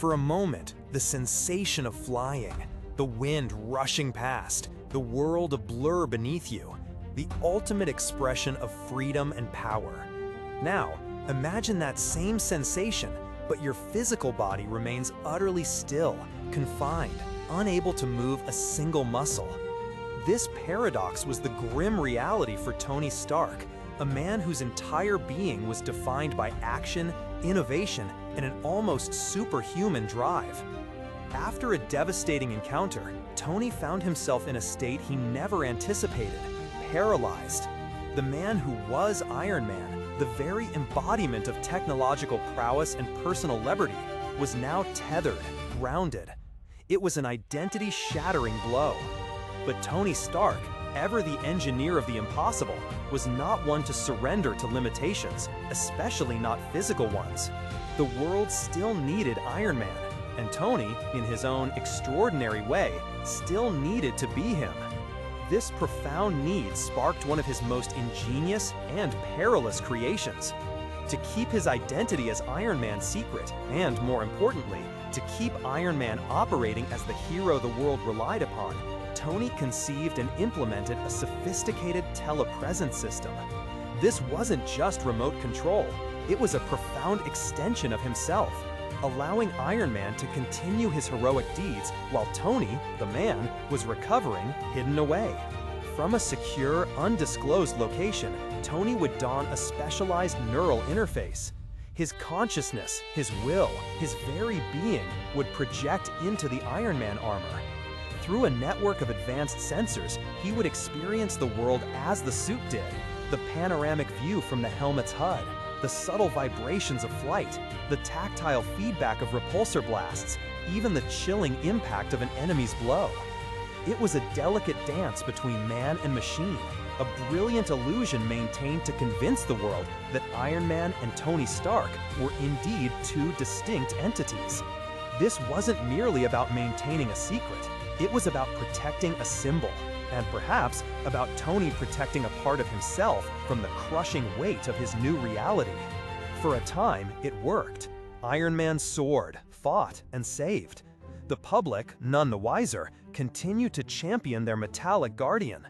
For a moment, the sensation of flying, the wind rushing past, the world a blur beneath you, the ultimate expression of freedom and power. Now, imagine that same sensation, but your physical body remains utterly still, confined, unable to move a single muscle. This paradox was the grim reality for Tony Stark, a man whose entire being was defined by action, innovation, and an almost superhuman drive. After a devastating encounter, Tony found himself in a state he never anticipated, paralyzed. The man who was Iron Man, the very embodiment of technological prowess and personal liberty, was now tethered, grounded. It was an identity-shattering blow. But Tony Stark, ever the engineer of the impossible, was not one to surrender to limitations, especially not physical ones. The world still needed Iron Man, and Tony, in his own extraordinary way, still needed to be him. This profound need sparked one of his most ingenious and perilous creations. To keep his identity as Iron Man secret, and more importantly, to keep Iron Man operating as the hero the world relied upon, Tony conceived and implemented a sophisticated telepresence system. This wasn't just remote control, it was a profound extension of himself, allowing Iron Man to continue his heroic deeds while Tony, the man, was recovering, hidden away. From a secure, undisclosed location, Tony would don a specialized neural interface. His consciousness, his will, his very being would project into the Iron Man armor. Through a network of advanced sensors, he would experience the world as the suit did, the panoramic view from the helmet's HUD, the subtle vibrations of flight, the tactile feedback of repulsor blasts, even the chilling impact of an enemy's blow. It was a delicate dance between man and machine, a brilliant illusion maintained to convince the world that Iron Man and Tony Stark were indeed two distinct entities. This wasn't merely about maintaining a secret, it was about protecting a symbol, and perhaps about Tony protecting a part of himself from the crushing weight of his new reality. For a time, it worked. Iron Man soared, fought, and saved. The public, none the wiser, continued to champion their metallic guardian.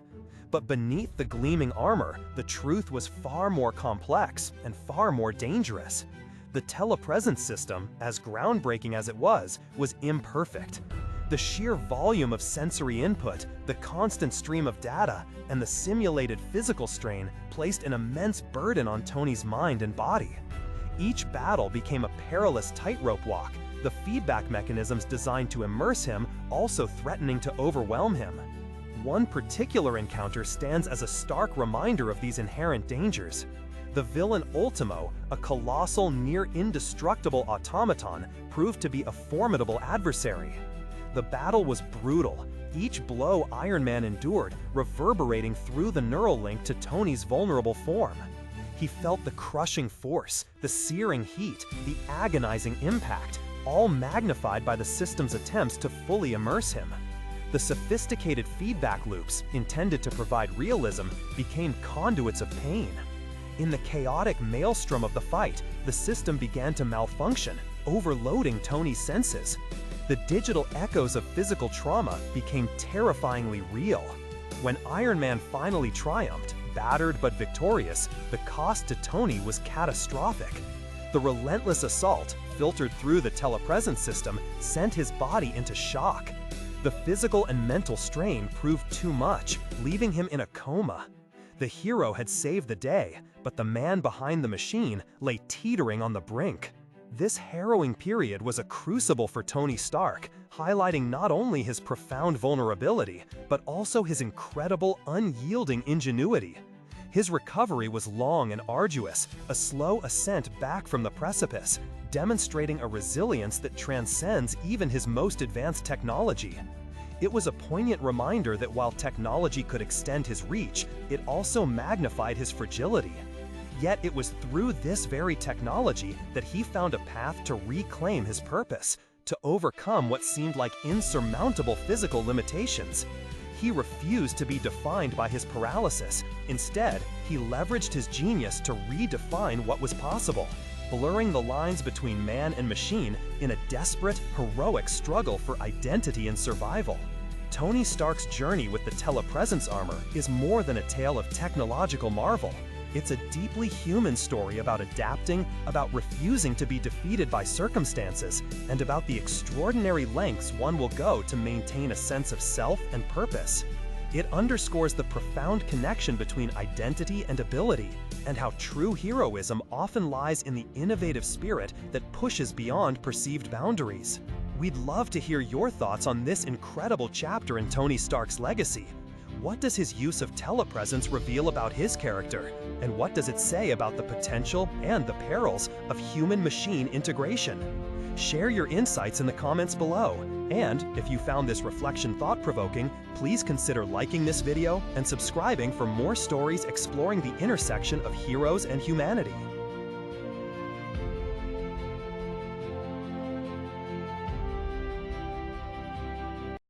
But beneath the gleaming armor, the truth was far more complex and far more dangerous. The telepresence system, as groundbreaking as it was imperfect. The sheer volume of sensory input, the constant stream of data, and the simulated physical strain placed an immense burden on Tony's mind and body. Each battle became a perilous tightrope walk, the feedback mechanisms designed to immerse him also threatening to overwhelm him. One particular encounter stands as a stark reminder of these inherent dangers. The villain Ultimo, a colossal, near-indestructible automaton, proved to be a formidable adversary. The battle was brutal, each blow Iron Man endured reverberating through the neural link to Tony's vulnerable form. He felt the crushing force, the searing heat, the agonizing impact, all magnified by the system's attempts to fully immerse him. The sophisticated feedback loops, intended to provide realism, became conduits of pain. In the chaotic maelstrom of the fight, the system began to malfunction, overloading Tony's senses. The digital echoes of physical trauma became terrifyingly real. When Iron Man finally triumphed, battered but victorious, the cost to Tony was catastrophic. The relentless assault, filtered through the telepresence system, sent his body into shock. The physical and mental strain proved too much, leaving him in a coma. The hero had saved the day, but the man behind the machine lay teetering on the brink. This harrowing period was a crucible for Tony Stark, highlighting not only his profound vulnerability, but also his incredible, unyielding ingenuity. His recovery was long and arduous, a slow ascent back from the precipice, demonstrating a resilience that transcends even his most advanced technology. It was a poignant reminder that while technology could extend his reach, it also magnified his fragility. Yet it was through this very technology that he found a path to reclaim his purpose, to overcome what seemed like insurmountable physical limitations. He refused to be defined by his paralysis. Instead, he leveraged his genius to redefine what was possible. blurring the lines between man and machine in a desperate, heroic struggle for identity and survival. Tony Stark's journey with the telepresence armor is more than a tale of technological marvel. It's a deeply human story about adapting, about refusing to be defeated by circumstances, and about the extraordinary lengths one will go to maintain a sense of self and purpose. It underscores the profound connection between identity and ability, and how true heroism often lies in the innovative spirit that pushes beyond perceived boundaries. We'd love to hear your thoughts on this incredible chapter in Tony Stark's legacy. What does his use of telepresence reveal about his character? And what does it say about the potential and the perils of human-machine integration? Share your insights in the comments below. And if you found this reflection thought-provoking, please consider liking this video and subscribing for more stories exploring the intersection of heroes and humanity.